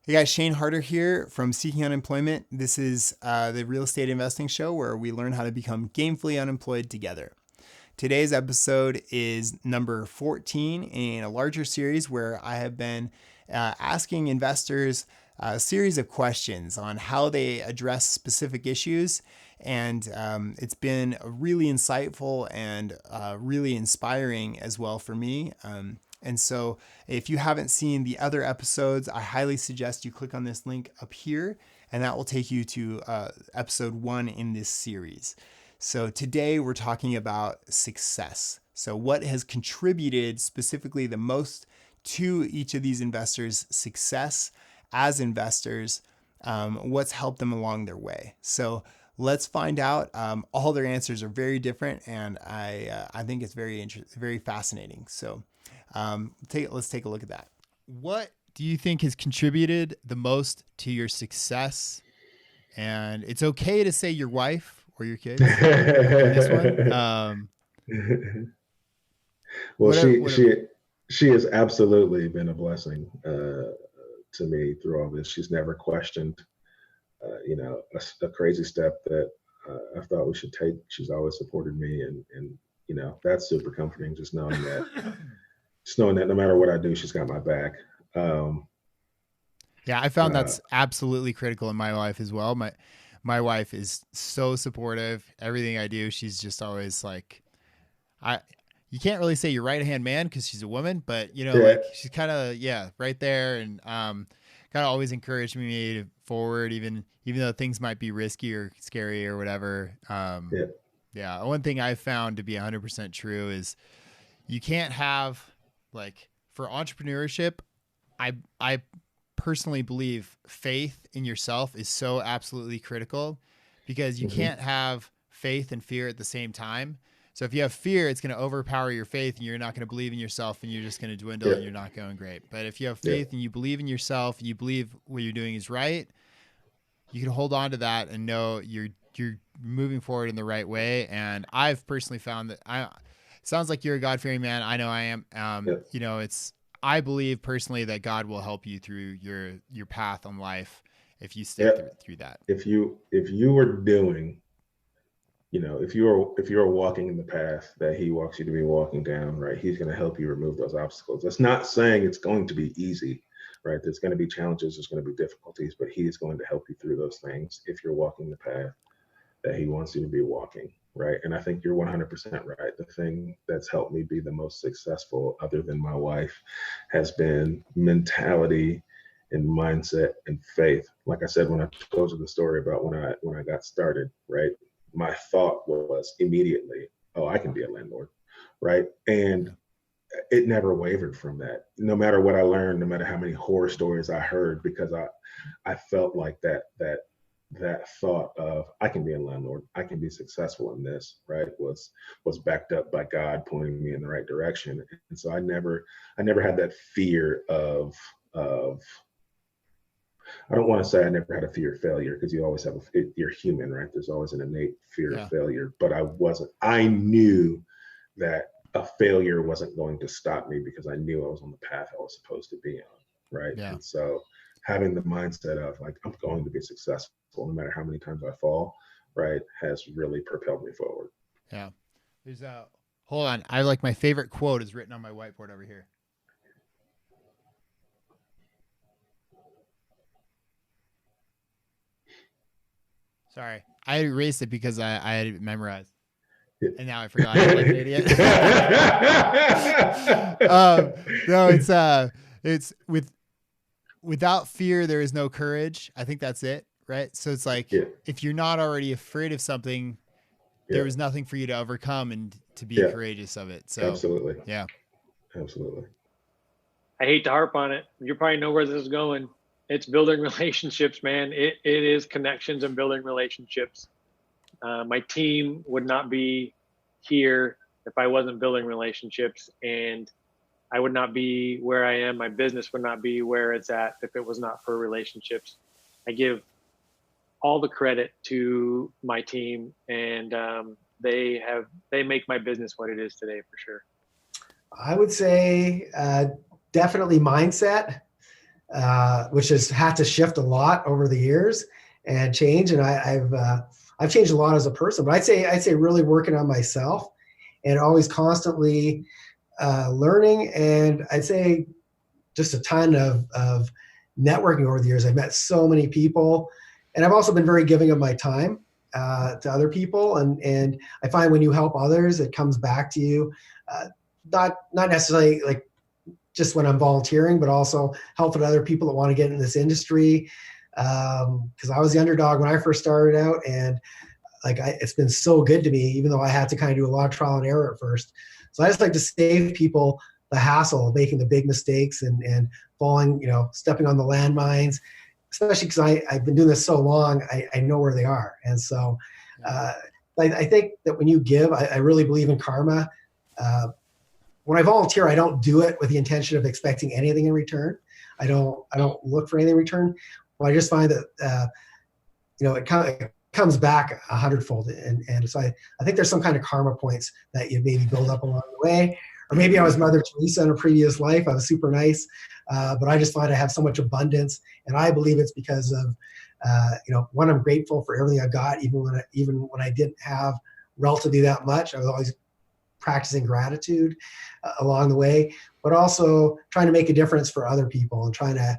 Hey guys, Shane Harder here from Seeking Unemployment. This is the real estate investing show where we learn how to become gainfully unemployed together. Today's episode is number 14 in a larger series where I have been asking investors a series of questions on how they address specific issues. And it's been really insightful and really inspiring as well for me. And so if you haven't seen the other episodes, I highly suggest you click on this link up here, and that will take you to episode 1 in this series. So today we're talking about success. So what has contributed specifically the most to each of these investors' success as investors? What's helped them along their way? So let's find out. All their answers are very different, and I think it's very fascinating. So let's take a look at that. What do you think has contributed the most to your success? And it's okay to say your wife or your kids in this one. Well, whatever. she has absolutely been a blessing to me through all this. She's never questioned, a crazy step that I thought we should take. She's always supported me, and that's super comforting. Just knowing that no matter what I do, she's got my back. Yeah, I found that's absolutely critical in my life as well. My wife is so supportive. Everything I do, she's just always like, you can't really say your right hand man because she's a woman, but like she's kind of right there, and kind of always encouraged me to forward, even though things might be risky or scary or whatever. Yeah, one thing I've found to be 100% true is you can't have, like, for entrepreneurship, I personally believe faith in yourself is so absolutely critical, because you can't have faith and fear at the same time. So if you have fear, it's going to overpower your faith, and you're not going to believe in yourself, and you're just going to dwindle, and you're not going great. But if you have faith and you believe in yourself, you believe what you're doing is right, you can hold on to that and know you're moving forward in the right way. And I've personally found that sounds like you're a God-fearing man. I know I am. I believe personally that God will help you through your path on life if you stick through that. If you were doing, if you are walking in the path that He wants you to be walking down, right, He's going to help you remove those obstacles. That's not saying it's going to be easy, right? There's going to be challenges, there's going to be difficulties, but He is going to help you through those things if you're walking the path that He wants you to be walking. Right. And I think you're 100% right. The thing that's helped me be the most successful, other than my wife, has been mentality and mindset and faith. Like I said, when I told you the story about when I got started, right, my thought was immediately, oh, I can be a landlord. Right. And it never wavered from that. No matter what I learned, no matter how many horror stories I heard, because I felt like that thought of I can be a landlord, I can be successful in this, right, was backed up by God pointing me in the right direction. And so I never had that fear of I don't want to say I never had a fear of failure, because you always have you're human, right? There's always an innate fear of failure, but I knew that a failure wasn't going to stop me, because I knew I was on the path I was supposed to be on, right? And so having the mindset of, like, I'm going to be successful no matter how many times I fall, right, has really propelled me forward. Yeah. There's hold on. I like, my favorite quote is written on my whiteboard over here. Sorry. I erased it because I had it memorized. And now I forgot. I'm like an idiot. No, it's without fear, there is no courage. I think that's it. Right. So it's like, if you're not already afraid of something, there was nothing for you to overcome and to be courageous of it. So absolutely. Yeah. Absolutely. I hate to harp on it. You probably know where this is going. It's building relationships, man. It is connections and building relationships. My team would not be here if I wasn't building relationships, and I would not be where I am. My business would not be where it's at if it was not for relationships. I give all the credit to my team, and they make my business what it is today, for sure. I would say definitely mindset. which has had to shift a lot over the years and change. And I've changed a lot as a person, but I'd say really working on myself and always constantly learning. And I'd say just a ton of networking over the years. I've met so many people, and I've also been very giving of my time to other people. And I find when you help others, it comes back to you. Not necessarily like just when I'm volunteering, but also helping other people that want to get in this industry. Because I was the underdog when I first started out, and it's been so good to me, even though I had to kind of do a lot of trial and error at first. So I just like to save people the hassle of making the big mistakes and falling, stepping on the landmines, especially because I've been doing this so long, I know where they are. And so I think that when you give, I really believe in karma. When I volunteer, I don't do it with the intention of expecting anything in return. I don't look for anything in return. Well, I just find that it comes back 100-fold, and so I think there's some kind of karma points that you maybe build up along the way. Or maybe I was Mother Teresa in a previous life. I was super nice, but I just find I have so much abundance, and I believe it's because of one, I'm grateful for everything I got, even when I didn't have relatively that much. I was always practicing gratitude along the way, but also trying to make a difference for other people and trying to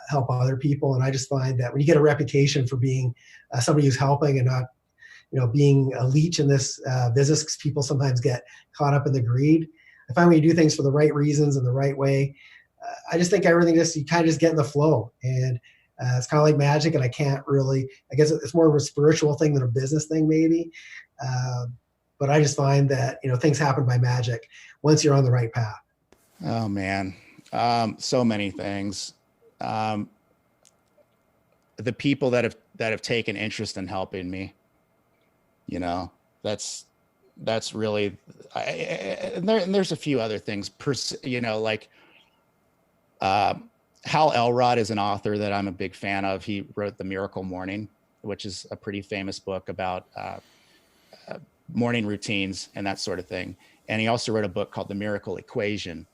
help other people. And I just find that when you get a reputation for being somebody who's helping and not, being a leech in this business, because people sometimes get caught up in the greed. I find when you do things for the right reasons and the right way, I just think everything you kind of just get in the flow. And it's kind of like magic, and I guess it's more of a spiritual thing than a business thing maybe. But I just find that, things happen by magic once you're on the right path. Oh man. So many things. The people that have taken interest in helping me, that's really, and there's a few other things, Hal Elrod is an author that I'm a big fan of. He wrote The Miracle Morning, which is a pretty famous book about morning routines and that sort of thing. And he also wrote a book called The Miracle Equation.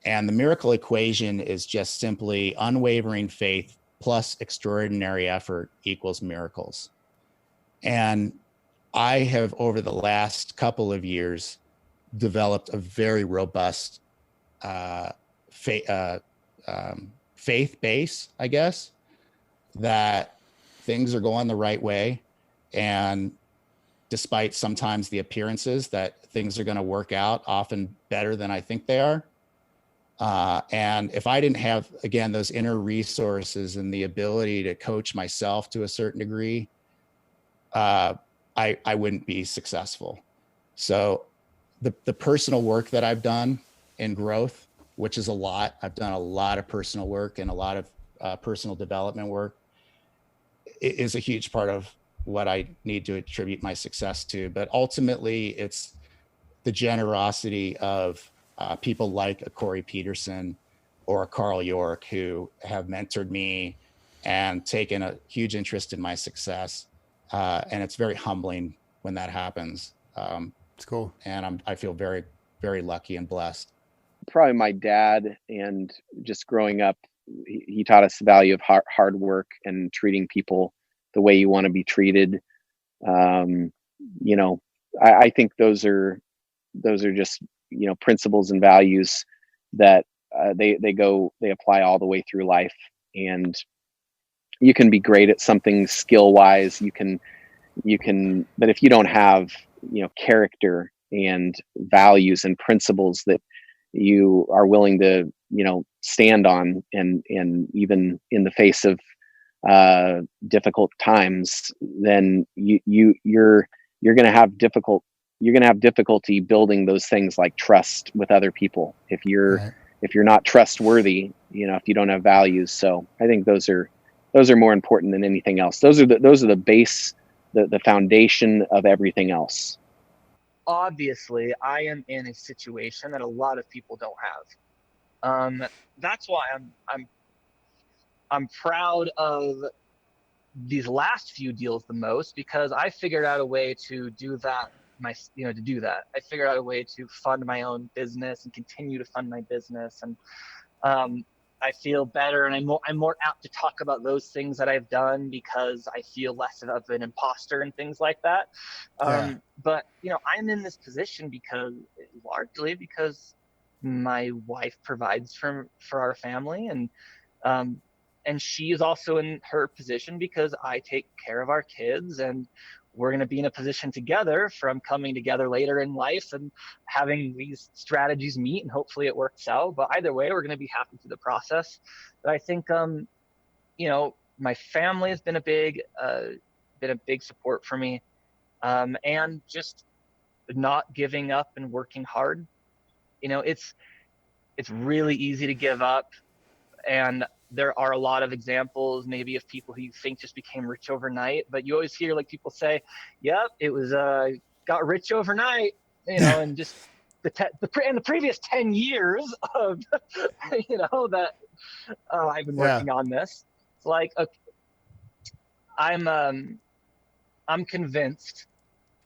And the miracle equation is just simply unwavering faith plus extraordinary effort equals miracles. And I have, over the last couple of years, developed a very robust faith base, I guess, that things are going the right way. And despite sometimes the appearances that things are going to work out often better than I think they are. And if I didn't have, again, those inner resources and the ability to coach myself to a certain degree, I wouldn't be successful. So the personal work that I've done in growth, which is a lot, I've done a lot of personal work and a lot of personal development work, is a huge part of what I need to attribute my success to. But ultimately, it's the generosity of people like a Corey Peterson or a Carl York, who have mentored me and taken a huge interest in my success. And it's very humbling when that happens. It's cool. And I feel very, very lucky and blessed. Probably my dad, and just growing up, he taught us the value of hard work and treating people the way you want to be treated. I think those are just, principles and values that they apply all the way through life. And you can be great at something skill wise, you can, but if you don't have, character and values and principles that you are willing to, stand on, and even in the face of difficult times, then you're going to have difficulty building those things like trust with other people if you're not trustworthy, if you don't have values. So I think those are more important than anything else. Those are the base, the foundation of everything else. Obviously, I am in a situation that a lot of people don't have. That's why I'm proud of these last few deals the most, because I figured out a way to do that. I figured out a way to fund my own business and continue to fund my business. And I feel better, and I'm more apt to talk about those things that I've done because I feel less of an imposter and things like that. Yeah. But I'm in this position largely because my wife provides for our family, um, and she is also in her position because I take care of our kids, and we're going to be in a position together from coming together later in life and having these strategies meet, and hopefully it works out. But either way, we're going to be happy through the process. But I think, my family has been a big support for me, and just not giving up and working hard. It's really easy to give up, and there are a lot of examples maybe of people who you think just became rich overnight, but you always hear like people say, yep, it was got rich overnight, and just the previous 10 years of that I've been Yeah. working on this. It's like, okay, I'm convinced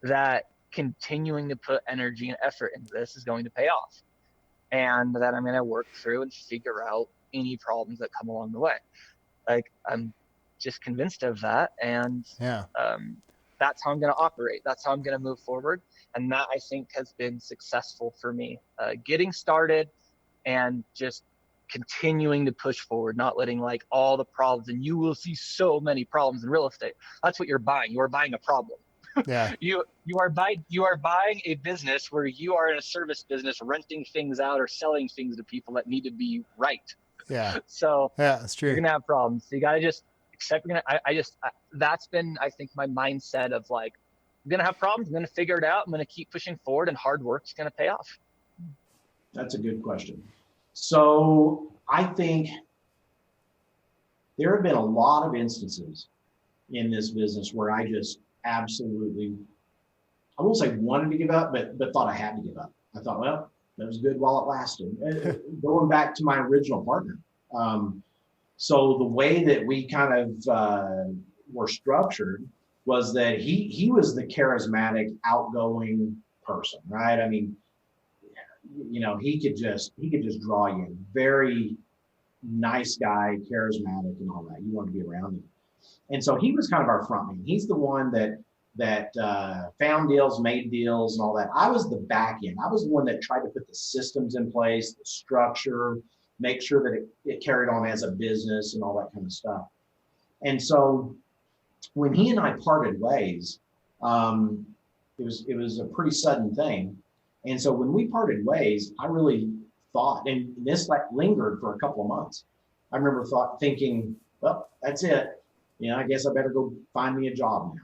that continuing to put energy and effort into this is going to pay off, and that I'm going to work through and figure out any problems that come along the way. Like, I'm just convinced of that, and Yeah. that's how I'm going to operate. That's how I'm going to move forward, and that, I think, has been successful for me. Getting started and just continuing to push forward, not letting like all the problems. And you will see so many problems in real estate. That's what you're buying. You are buying a problem. Yeah. You are buying a business where you are in a service business, renting things out or selling things to people that need to be right. Yeah. So Yeah. That's you're true. gonna have problems. So you gotta just accept. That's been, I think, my mindset of like, I'm gonna have problems. I'm gonna figure it out. I'm gonna keep pushing forward, and hard work's gonna pay off. That's a good question. So I think there have been a lot of instances in this business where I just absolutely, I won't say wanted to give up, but thought I had to give up. I thought, well, that was good while it lasted. Going back to my original partner. So the way that we kind of were structured was that he was the charismatic, outgoing person, right? I mean, he could just draw you in. Very nice guy, charismatic, and all that. You wanted to be around him. And so he was kind of our front man. He's the one that found deals, made deals, and all that. I was the back end. I was the one that tried to put the systems in place, the structure, make sure that it carried on as a business and all that kind of stuff. And so when he and I parted ways, it was a pretty sudden thing. And so when we parted ways, I really thought, and this like lingered for a couple of months. I remember thinking, well, that's it. I guess I better go find me a job now.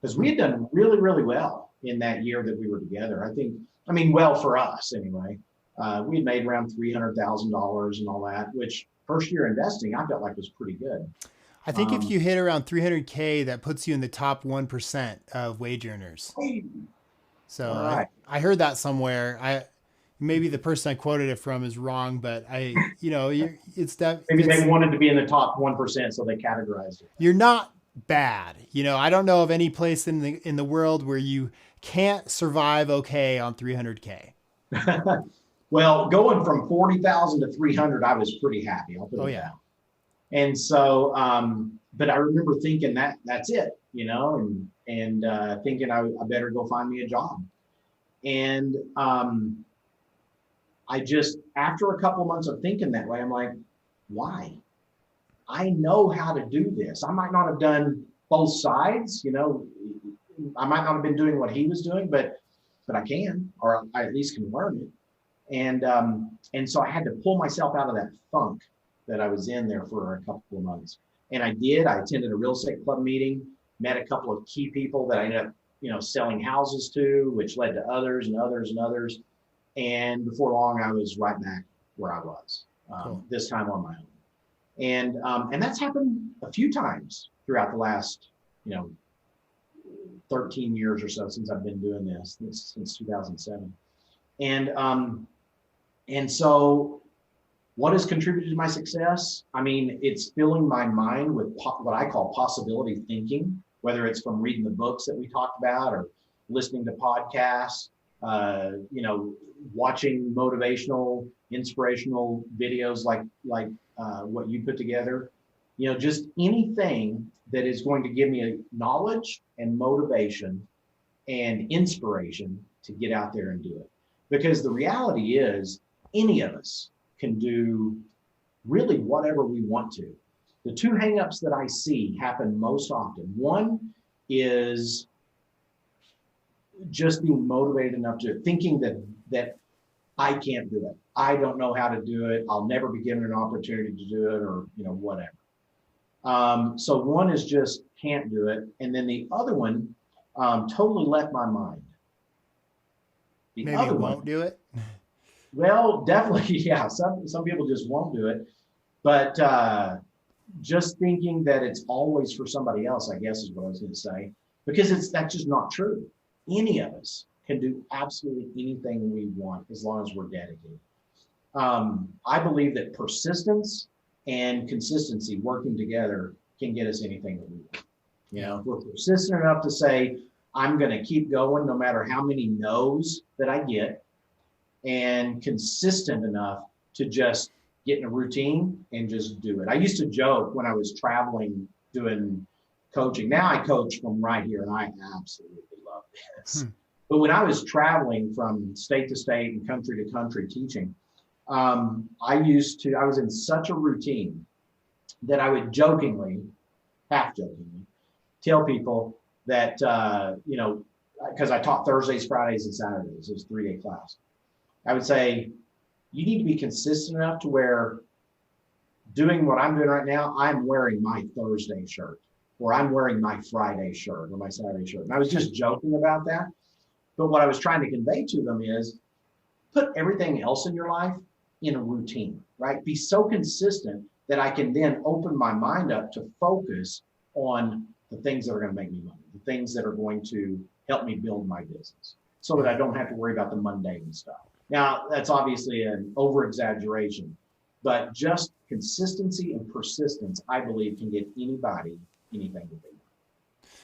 Because we had done really, really well in that year that we were together. Well for us anyway. We had made around $300,000 and all that, which first year investing, I felt like was pretty good. I think if you hit around 300K, that puts you in the top 1% of wage earners. So right. I heard that somewhere. Maybe the person I quoted it from is wrong, but it's that maybe they wanted to be in the top 1%, so they categorized it. You're not bad. I don't know of any place in the world where you can't survive okay on 300K. Well, going from 40,000 to 300, I was pretty happy. I'll put it down. And so, but I remember thinking that's it, and thinking I better go find me a job. And I just, after a couple of months of thinking that way, I'm like, why? I know how to do this. I might not have done both sides, I might not have been doing what he was doing, but I can, or I at least can learn it. And so I had to pull myself out of that funk that I was in there for a couple of months. And I did. I attended a real estate club meeting, met a couple of key people that I ended up, selling houses to, which led to others and others and others. And before long, I was right back where I was, Cool. This time on my own. And that's happened a few times throughout the last, 13 years or so since I've been doing this, since 2007. And so what has contributed to my success? It's filling my mind with what I call possibility thinking, whether it's from reading the books that we talked about or listening to podcasts. watching motivational, inspirational videos like what you put together, just anything that is going to give me a knowledge and motivation and inspiration to get out there and do it. Because the reality is, any of us can do really whatever we want to. The two hangups that I see happen most often. One is just being motivated enough to thinking that I can't do it. I don't know how to do it. I'll never be given an opportunity to do it, or whatever. So one is just can't do it, and then the other one totally left my mind. The Maybe other won't one, do it. well, definitely, yeah. Some people just won't do it, but just thinking that it's always for somebody else, I guess is what I was going to say, because that's just not true. Any of us can do absolutely anything we want as long as we're dedicated. I believe that persistence and consistency working together can get us anything that we want. If we're persistent enough to say, I'm going to keep going no matter how many no's that I get, and consistent enough to just get in a routine and just do it. I used to joke when I was traveling doing coaching. Now I coach from right here, and I absolutely love this. But when I was traveling from state to state and country to country teaching, I was in such a routine that I would half jokingly, tell people that, because I taught Thursdays, Fridays, and Saturdays. It was a 3-day class. I would say, you need to be consistent enough to where doing what I'm doing right now, I'm wearing my Thursday shirt, or I'm wearing my Friday shirt or my Saturday shirt. And I was just joking about that. But what I was trying to convey to them is put everything else in your life in a routine, right? Be so consistent that I can then open my mind up to focus on the things that are going to make me money, the things that are going to help me build my business, so that I don't have to worry about the mundane stuff. Now, that's obviously an over-exaggeration, but just consistency and persistence, I believe, can get anybody anything that they want.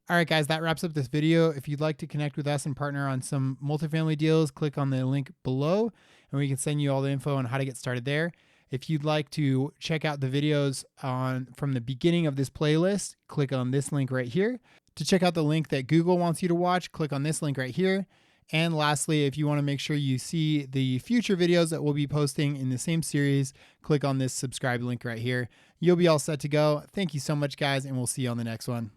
All right, guys, that wraps up this video. If you'd like to connect with us and partner on some multifamily deals, click on the link below, and we can send you all the info on how to get started there. If you'd like to check out the videos from the beginning of this playlist, click on this link right here. To check out the link that Google wants you to watch, click on this link right here. And lastly, if you want to make sure you see the future videos that we'll be posting in the same series, click on this subscribe link right here. You'll be all set to go. Thank you so much, guys, and we'll see you on the next one.